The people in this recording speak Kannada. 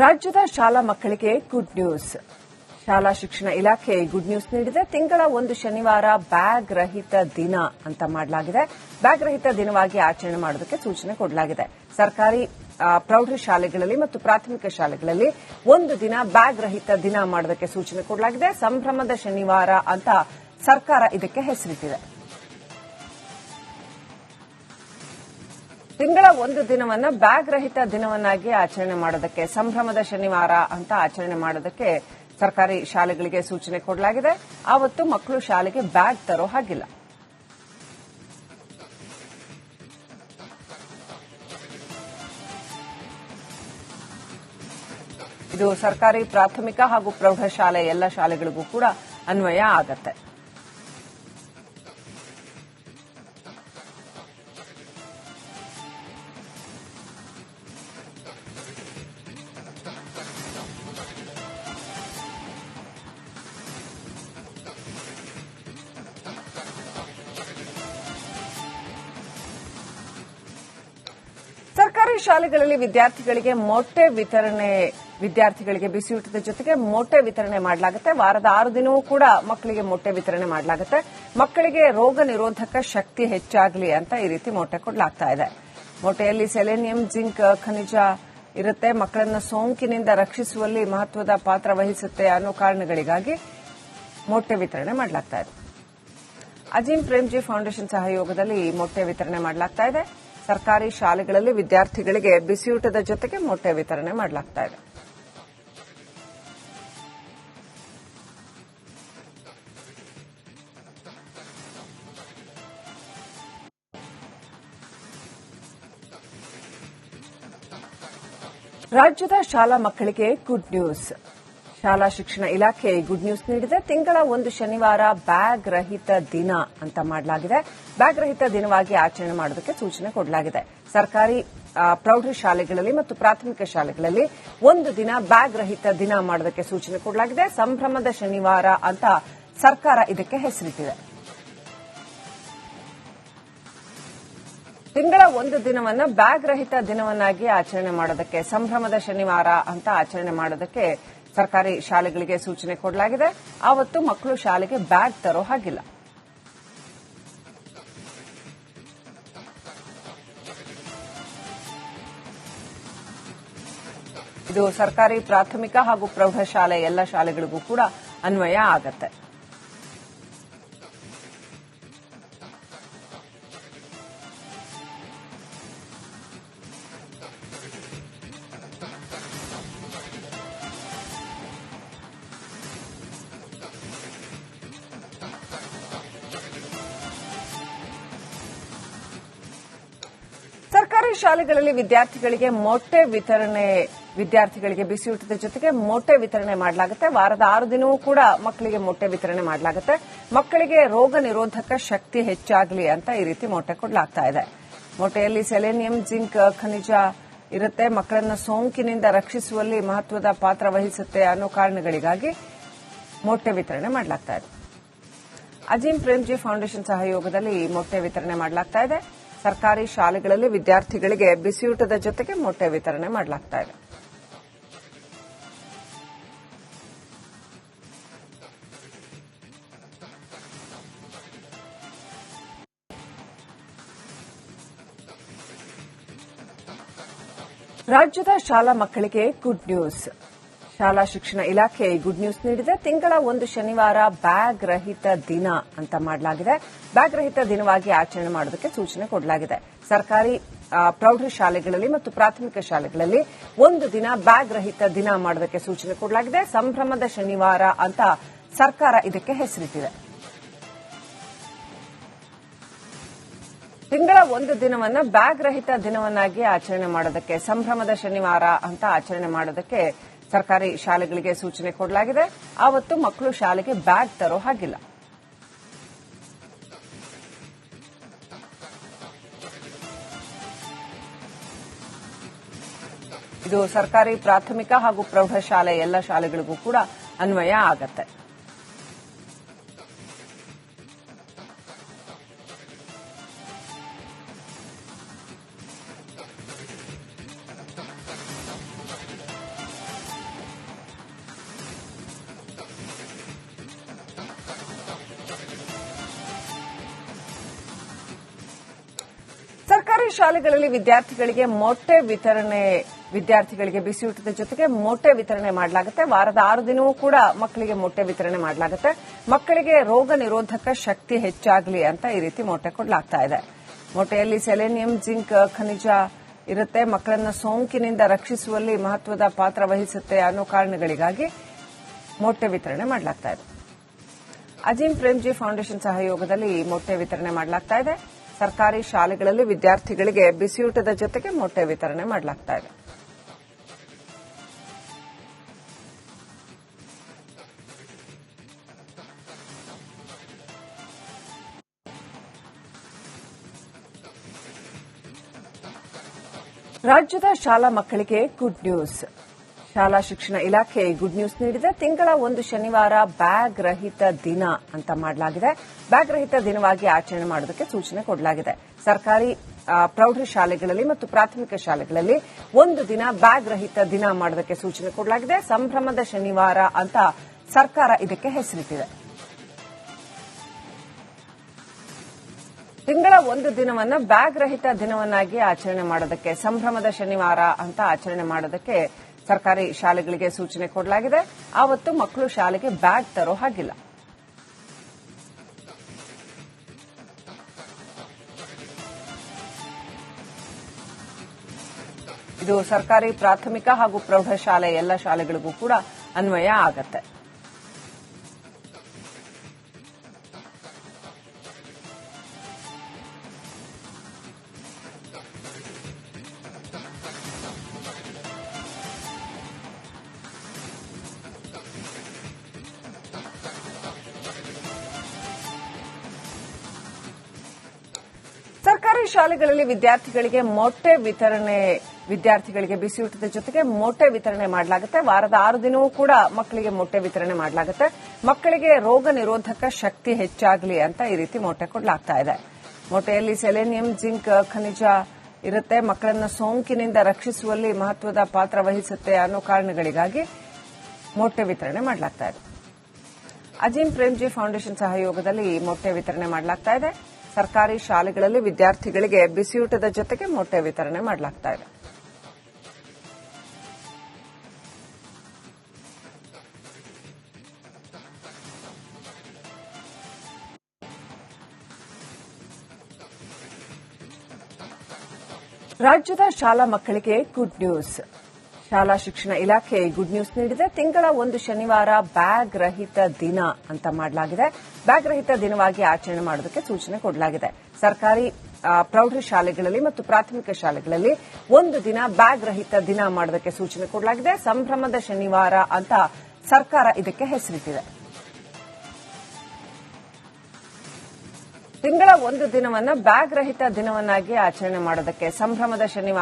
ರಾಜ್ಯದ ಶಾಲಾ ಮಕ್ಕಳಿಗೆ ಗುಡ್ ನ್ಯೂಸ್. ಶಾಲಾ ಶಿಕ್ಷಣ ಇಲಾಖೆ ಗುಡ್ ನ್ಯೂಸ್ ನೀಡಿದೆ. ತಿಂಗಳ ಒಂದು ಶನಿವಾರ ಬ್ಯಾಗ್ ರಹಿತ ದಿನ ಅಂತ ಮಾಡಲಾಗಿದೆ. ಬ್ಯಾಗ್ ರಹಿತ ದಿನವಾಗಿ ಆಚರಣೆ ಮಾಡೋದಕ್ಕೆ ಸೂಚನೆ ಕೊಡಲಾಗಿದೆ. ಸರ್ಕಾರಿ ಪ್ರೌಢಶಾಲೆಗಳಲ್ಲಿ ಮತ್ತು ಪ್ರಾಥಮಿಕ ಶಾಲೆಗಳಲ್ಲಿ ಒಂದು ದಿನ ಬ್ಯಾಗ್ ರಹಿತ ದಿನ ಮಾಡೋದಕ್ಕೆ ಸೂಚನೆ ಕೊಡಲಾಗಿದೆ. ಸಂಭ್ರಮದ ಶನಿವಾರ ಅಂತ ಸರ್ಕಾರ ಇದಕ್ಕೆ ಹೆಸರಿಟ್ಟಿದೆ. ತಿಂಗಳ ಒಂದು ದಿನವನ್ನ ಬ್ಯಾಗ್ ರಹಿತ ದಿನವನ್ನಾಗಿ ಆಚರಣೆ ಮಾಡೋದಕ್ಕೆ, ಸಂಭ್ರಮದ ಶನಿವಾರ ಅಂತ ಆಚರಣೆ ಮಾಡೋದಕ್ಕೆ ಸರ್ಕಾರಿ ಶಾಲೆಗಳಿಗೆ ಸೂಚನೆ ಕೊಡಲಾಗಿದೆ. ಆವತ್ತು ಮಕ್ಕಳು ಶಾಲೆಗೆ ಬ್ಯಾಗ್ ತರೋ ಹಾಗಿಲ್ಲ. ಇದು ಸರ್ಕಾರಿ ಪ್ರಾಥಮಿಕ ಹಾಗೂ ಪ್ರೌಢಶಾಲೆ ಎಲ್ಲ ಶಾಲೆಗಳಿಗೂ ಕೂಡ ಅನ್ವಯ ಆಗತ್ತೆ. ಸರ್ಕಾರಿ ಶಾಲೆಗಳಲ್ಲಿ ವಿದ್ಯಾರ್ಥಿಗಳಿಗೆ ಮೊಟ್ಟೆ ವಿತರಣೆ, ವಿದ್ಯಾರ್ಥಿಗಳಿಗೆ ಬಿಸಿಯೂಟದ ಜೊತೆಗೆ ಮೊಟ್ಟೆ ವಿತರಣೆ ಮಾಡಲಾಗುತ್ತೆ. ವಾರದ 6 ದಿನವೂ ಕೂಡ ಮಕ್ಕಳಿಗೆ ಮೊಟ್ಟೆ ವಿತರಣೆ ಮಾಡಲಾಗುತ್ತೆ. ಮಕ್ಕಳಿಗೆ ರೋಗ ನಿರೋಧಕ ಶಕ್ತಿ ಹೆಚ್ಚಾಗಲಿ ಅಂತ ಈ ರೀತಿ ಮೊಟ್ಟೆ ಕೊಡಲಾಗ್ತಾ ಇದೆ. ಮೊಟ್ಟೆಯಲ್ಲಿ ಸೆಲೆನಿಯಂ, ಜಿಂಕ್ ಖನಿಜ ಇರುತ್ತೆ. ಮಕ್ಕಳನ್ನು ಸೋಂಕಿನಿಂದ ರಕ್ಷಿಸುವಲ್ಲಿ ಮಹತ್ವದ ಪಾತ್ರ ವಹಿಸುತ್ತೆ ಅನ್ನೋ ಕಾರಣಗಳಿಗಾಗಿ ಮೊಟ್ಟೆ ವಿತರಣೆ ಮಾಡಲಾಗ್ತಾ ಇದೆ. ಅಜೀಂ ಪ್ರೇಮ್ಜಿ ಫೌಂಡೇಶನ್ ಸಹಯೋಗದಲ್ಲಿ ಮೊಟ್ಟೆ ವಿತರಣೆ ಮಾಡಲಾಗ್ತಾ ಇದೆ. ಸರ್ಕಾರಿ ಶಾಲೆಗಳಲ್ಲಿ ವಿದ್ಯಾರ್ಥಿಗಳಿಗೆ ಬಿಸಿಯೂಟದ ಜೊತೆಗೆ ಮೊಟ್ಟೆ ವಿತರಣೆ ಮಾಡಲಾಗ್ತಾ ಇದೆ. ರಾಜ್ಯದ ಶಾಲಾ ಮಕ್ಕಳಿಗೆ ಗುಡ್ ನ್ಯೂಸ್. ಶಾಲಾ ಶಿಕ್ಷಣ ಇಲಾಖೆ ಗುಡ್ ನ್ಯೂಸ್ ನೀಡಿದೆ. ತಿಂಗಳ ಒಂದು ಶನಿವಾರ ಬ್ಯಾಗ್ ರಹಿತ ದಿನ ಅಂತ ಮಾಡಲಾಗಿದೆ. ಬ್ಯಾಗ್ ರಹಿತ ದಿನವಾಗಿ ಆಚರಣೆ ಮಾಡೋದಕ್ಕೆ ಸೂಚನೆ ಕೊಡಲಾಗಿದೆ. ಸರ್ಕಾರಿ ಪ್ರೌಢಶಾಲೆಗಳಲ್ಲಿ ಮತ್ತು ಪ್ರಾಥಮಿಕ ಶಾಲೆಗಳಲ್ಲಿ ಒಂದು ದಿನ ಬ್ಯಾಗ್ ರಹಿತ ದಿನ ಮಾಡೋದಕ್ಕೆ ಸೂಚನೆ ಕೊಡಲಾಗಿದೆ. ಸಂಭ್ರಮದ ಶನಿವಾರ ಅಂತ ಸರ್ಕಾರ ಇದಕ್ಕೆ ಹೆಸರಿಟ್ಟಿದೆ. ತಿಂಗಳ ಒಂದು ದಿನವನ್ನ ಬ್ಯಾಗ್ ರಹಿತ ದಿನವನ್ನಾಗಿ ಆಚರಣೆ ಮಾಡೋದಕ್ಕೆ, ಸಂಭ್ರಮದ ಶನಿವಾರ ಅಂತ ಆಚರಣೆ ಮಾಡೋದಕ್ಕೆ ಸರ್ಕಾರಿ ಶಾಲೆಗಳಿಗೆ ಸೂಚನೆ ಕೊಡಲಾಗಿದೆ. ಆವತ್ತು ಮಕ್ಕಳು ಶಾಲೆಗೆ ಬ್ಯಾಗ್ ತರೋ ಹಾಗಿಲ್ಲ. ಇದು ಸರ್ಕಾರಿ ಪ್ರಾಥಮಿಕ ಹಾಗೂ ಪ್ರೌಢಶಾಲೆ ಎಲ್ಲ ಶಾಲೆಗಳಿಗೂ ಕೂಡ ಅನ್ವಯ ಆಗತ್ತೆ. ಸರ್ಕಾರಿ ಶಾಲೆಗಳಲ್ಲಿ ವಿದ್ಯಾರ್ಥಿಗಳಿಗೆ ಮೊಟ್ಟೆ ವಿತರಣೆ, ವಿದ್ಯಾರ್ಥಿಗಳಿಗೆ ಬಿಸಿಯೂಟದ ಜೊತೆಗೆ ಮೊಟ್ಟೆ ವಿತರಣೆ ಮಾಡಲಾಗುತ್ತೆ. ವಾರದ 6 ದಿನವೂ ಕೂಡ ಮಕ್ಕಳಿಗೆ ಮೊಟ್ಟೆ ವಿತರಣೆ ಮಾಡಲಾಗುತ್ತೆ. ಮಕ್ಕಳಿಗೆ ರೋಗ ನಿರೋಧಕ ಶಕ್ತಿ ಹೆಚ್ಚಾಗಲಿ ಅಂತ ಈ ರೀತಿ ಮೊಟ್ಟೆ ಕೊಡಲಾಗ್ತಾ ಇದೆ. ಮೊಟ್ಟೆಯಲ್ಲಿ ಸೆಲೆನಿಯಂ, ಜಿಂಕ್ ಖನಿಜ ಇರುತ್ತೆ. ಮಕ್ಕಳನ್ನು ಸೋಂಕಿನಿಂದ ರಕ್ಷಿಸುವಲ್ಲಿ ಮಹತ್ವದ ಪಾತ್ರ ವಹಿಸುತ್ತೆ ಅನ್ನೋ ಕಾರಣಗಳಿಗಾಗಿ ಮೊಟ್ಟೆ ವಿತರಣೆ ಮಾಡಲಾಗ್ತಾ ಇದೆ. ಅಜೀಂ ಪ್ರೇಮ್ಜಿ ಫೌಂಡೇಶನ್ ಸಹಯೋಗದಲ್ಲಿ ಮೊಟ್ಟೆ ವಿತರಣೆ ಮಾಡಲಾಗ್ತಾ ಇದೆ. ಸರ್ಕಾರಿ ಶಾಲೆಗಳಲ್ಲಿ ವಿದ್ಯಾರ್ಥಿಗಳಿಗೆ ಬಿಸಿಯೂಟದ ಜೊತೆಗೆ ಮೊಟ್ಟೆ ವಿತರಣೆ ಮಾಡಲಾಗ್ತಾ ಇದೆ. ರಾಜ್ಯದ ಶಾಲಾ ಮಕ್ಕಳಿಗೆ ಗುಡ್ ನ್ಯೂಸ್. ಶಾಲಾ ಶಿಕ್ಷಣ ಇಲಾಖೆ ಗುಡ್ ನ್ಯೂಸ್ ನೀಡಿದೆ. ತಿಂಗಳ ಒಂದು ಶನಿವಾರ ಬ್ಯಾಗ್ ರಹಿತ ದಿನ ಅಂತ ಮಾಡಲಾಗಿದೆ. ಬ್ಯಾಗ್ ರಹಿತ ದಿನವಾಗಿ ಆಚರಣೆ ಮಾಡೋದಕ್ಕೆ ಸೂಚನೆ ಕೊಡಲಾಗಿದೆ. ಸರ್ಕಾರಿ ಪ್ರೌಢಶಾಲೆಗಳಲ್ಲಿ ಮತ್ತು ಪ್ರಾಥಮಿಕ ಶಾಲೆಗಳಲ್ಲಿ ಒಂದು ದಿನ ಬ್ಯಾಗ್ ರಹಿತ ದಿನ ಮಾಡೋದಕ್ಕೆ ಸೂಚನೆ ಕೊಡಲಾಗಿದೆ. ಸಂಭ್ರಮದ ಶನಿವಾರ ಅಂತ ಸರ್ಕಾರ ಇದಕ್ಕೆ ಹೆಸರಿಟ್ಟಿದೆ. ತಿಂಗಳ ಒಂದು ದಿನವನ್ನ ಬ್ಯಾಗ್ ರಹಿತ ದಿನವನ್ನಾಗಿ ಆಚರಣೆ ಮಾಡೋದಕ್ಕೆ, ಸಂಭ್ರಮದ ಶನಿವಾರ ಅಂತ ಆಚರಣೆ ಮಾಡೋದಕ್ಕೆ ಸರ್ಕಾರಿ ಶಾಲೆಗಳಿಗೆ ಸೂಚನೆ ಕೊಡಲಾಗಿದೆ. ಆವತ್ತು ಮಕ್ಕಳು ಶಾಲೆಗೆ ಬ್ಯಾಗ್ ತರೋ ಹಾಗಿಲ್ಲ. ಇದು ಸರ್ಕಾರಿ ಪ್ರಾಥಮಿಕ ಹಾಗೂ ಪ್ರೌಢಶಾಲೆ ಎಲ್ಲ ಶಾಲೆಗಳಿಗೂ ಕೂಡ ಅನ್ವಯ ಆಗತ್ತೆ. ಸರ್ಕಾರಿ ಶಾಲೆಗಳಲ್ಲಿ ವಿದ್ಯಾರ್ಥಿಗಳಿಗೆ ಬಿಸಿಯೂಟದ ಜೊತೆಗೆ ಮೊಟ್ಟೆ ವಿತರಣೆ ಮಾಡಲಾಗುತ್ತೆ. ವಾರದ 6 ದಿನವೂ ಕೂಡ ಮಕ್ಕಳಿಗೆ ಮೊಟ್ಟೆ ವಿತರಣೆ ಮಾಡಲಾಗುತ್ತೆ. ಮಕ್ಕಳಿಗೆ ರೋಗ ನಿರೋಧಕ ಶಕ್ತಿ ಹೆಚ್ಚಾಗಲಿ ಅಂತ ಈ ರೀತಿ ಮೊಟ್ಟೆ ಕೊಡಲಾಗ್ತಾ ಇದೆ. ಮೊಟ್ಟೆಯಲ್ಲಿ ಸೆಲೆನಿಯಂ, ಜಿಂಕ್ ಖನಿಜ ಇರುತ್ತೆ. ಮಕ್ಕಳನ್ನ ಸೋಂಕಿನಿಂದ ರಕ್ಷಿಸುವಲ್ಲಿ ಮಹತ್ವದ ಪಾತ್ರ ವಹಿಸುತ್ತೆ ಅನ್ನೋ ಕಾರಣಗಳಿಗಾಗಿ ಮೊಟ್ಟೆ ವಿತರಣೆ ಮಾಡಲಾಗ್ತಾ ಇದೆ. ಅಜೀಂ ಪ್ರೇಮ್ಜಿ ಫೌಂಡೇಶನ್ ಸಹಯೋಗದಲ್ಲಿ ಮೊಟ್ಟೆ ವಿತರಣೆ ಮಾಡಲಾಗ್ತಾ ಇದೆ. ಸರ್ಕಾರಿ ಶಾಲೆಗಳಲ್ಲಿ ವಿದ್ಯಾರ್ಥಿಗಳಿಗೆ ಬಿಸಿಯೂಟದ ಜೊತೆಗೆ ಮೊಟ್ಟೆ ವಿತರಣೆ ಮಾಡಲಾಗ್ತಾ ಇದೆ. ರಾಜ್ಯದ ಶಾಲಾ ಮಕ್ಕಳಿಗೆ ಗುಡ್ ನ್ಯೂಸ್. ಶಾಲಾ ಶಿಕ್ಷಣ ಇಲಾಖೆ ಗುಡ್ ನ್ಯೂಸ್ ನೀಡಿದೆ. ತಿಂಗಳ ಒಂದು ಶನಿವಾರ ಬ್ಯಾಗ್ ರಹಿತ ದಿನ ಅಂತ ಮಾಡಲಾಗಿದೆ. ಬ್ಯಾಗ್ ರಹಿತ ದಿನವಾಗಿ ಆಚರಣೆ ಮಾಡೋದಕ್ಕೆ ಸೂಚನೆ ಕೊಡಲಾಗಿದೆ. ಸರ್ಕಾರಿ ಪ್ರೌಢಶಾಲೆಗಳಲ್ಲಿ ಮತ್ತು ಪ್ರಾಥಮಿಕ ಶಾಲೆಗಳಲ್ಲಿ ಒಂದು ದಿನ ಬ್ಯಾಗ್ ರಹಿತ ದಿನ ಮಾಡೋದಕ್ಕೆ ಸೂಚನೆ ಕೊಡಲಾಗಿದೆ. ಸಂಭ್ರಮದ ಶನಿವಾರ ಅಂತ ಸರ್ಕಾರ ಇದಕ್ಕೆ ಹೆಸರಿಟ್ಟಿದೆ. ತಿಂಗಳ ಒಂದು ದಿನವನ್ನ ಬ್ಯಾಗ್ ರಹಿತ ದಿನವನ್ನಾಗಿ ಆಚರಣೆ ಮಾಡೋದಕ್ಕೆ, ಸಂಭ್ರಮದ ಶನಿವಾರ ಅಂತ ಆಚರಣೆ ಮಾಡೋದಕ್ಕೆ ಸರ್ಕಾರಿ ಶಾಲೆಗಳಿಗೆ ಸೂಚನೆ ಕೊಡಲಾಗಿದೆ. ಆವತ್ತು ಮಕ್ಕಳು ಶಾಲೆಗೆ ಬ್ಯಾಗ್ ತರೋ ಹಾಗಿಲ್ಲ. ಇದು ಸರ್ಕಾರಿ ಪ್ರಾಥಮಿಕ ಹಾಗೂ ಪ್ರೌಢಶಾಲೆ ಎಲ್ಲ ಶಾಲೆಗಳಿಗೂ ಕೂಡ ಅನ್ವಯ ಆಗತ್ತೆ. ಸರ್ಕಾರಿ ಶಾಲೆಗಳಲ್ಲಿ ವಿದ್ಯಾರ್ಥಿಗಳಿಗೆ ಬಿಸಿಯೂಟದ ಜೊತೆಗೆ ಮೊಟ್ಟೆ ವಿತರಣೆ ಮಾಡಲಾಗುತ್ತೆ. ವಾರದ 6 ದಿನವೂ ಕೂಡ ಮಕ್ಕಳಿಗೆ ಮೊಟ್ಟೆ ವಿತರಣೆ ಮಾಡಲಾಗುತ್ತೆ. ಮಕ್ಕಳಿಗೆ ರೋಗ ನಿರೋಧಕ ಶಕ್ತಿ ಹೆಚ್ಚಾಗಲಿ ಅಂತ ಈ ರೀತಿ ಮೊಟ್ಟೆ ಕೊಡಲಾಗ್ತಾ ಇದೆ. ಮೊಟ್ಟೆಯಲ್ಲಿ ಸೆಲೆನಿಯಂ, ಜಿಂಕ್ ಖನಿಜ ಇರುತ್ತೆ. ಮಕ್ಕಳನ್ನ ಸೋಂಕಿನಿಂದ ರಕ್ಷಿಸುವಲ್ಲಿ ಮಹತ್ವದ ಪಾತ್ರ ವಹಿಸುತ್ತೆ ಅನ್ನೋ ಕಾರಣಗಳಿಗಾಗಿ ಮೊಟ್ಟೆ ವಿತರಣೆ ಮಾಡಲಾಗ್ತಾ ಇದೆ. ಅಜೀಂ ಪ್ರೇಮ್ಜಿ ಫೌಂಡೇಶನ್ ಸಹಯೋಗದಲ್ಲಿ ಮೊಟ್ಟೆ ವಿತರಣೆ ಮಾಡಲಾಗ್ತಾ ಇದೆ. ಸರ್ಕಾರಿ ಶಾಲೆಗಳಲ್ಲಿ ವಿದ್ಯಾರ್ಥಿಗಳಿಗೆ ಬಿಸಿಯೂಟದ ಜೊತೆಗೆ ಮೊಟ್ಟೆ ವಿತರಣೆ ಮಾಡಲಾಗ್ತಾ ಇದೆ. ರಾಜ್ಯದ ಶಾಲಾ ಮಕ್ಕಳಿಗೆ ಗುಡ್ ನ್ಯೂಸ್. ಶಾಲಾ ಶಿಕ್ಷಣ ಇಲಾಖೆ ಗುಡ್ ನ್ಯೂಸ್ ನೀಡಿದೆ. ತಿಂಗಳ ಒಂದು ಶನಿವಾರ ಬ್ಯಾಗ್ ರಹಿತ ದಿನ ಅಂತ ಮಾಡಲಾಗಿದೆ. ಬ್ಯಾಗ್ ರಹಿತ ದಿನವಾಗಿ ಆಚರಣೆ ಮಾಡೋದಕ್ಕೆ ಸೂಚನೆ ಕೊಡಲಾಗಿದೆ. ಸರ್ಕಾರಿ ಪ್ರೌಢಶಾಲೆಗಳಲ್ಲಿ ಮತ್ತು ಪ್ರಾಥಮಿಕ ಶಾಲೆಗಳಲ್ಲಿ ಒಂದು ದಿನ ಬ್ಯಾಗ್ ರಹಿತ ದಿನ ಮಾಡೋದಕ್ಕೆ ಸೂಚನೆ ಕೊಡಲಾಗಿದೆ. ಸಂಭ್ರಮದ ಶನಿವಾರ ಅಂತ ಸರ್ಕಾರ ಇದಕ್ಕೆ ಹೆಸರಿಟ್ಟಿದೆ. ತಿಂಗಳ ಒಂದು ದಿನವನ್ನ ಬ್ಯಾಗ್ ರಹಿತ ದಿನವನ್ನಾಗಿ ಆಚರಣೆ ಮಾಡೋದಕ್ಕೆ, ಸಂಭ್ರಮದ ಶನಿವಾರ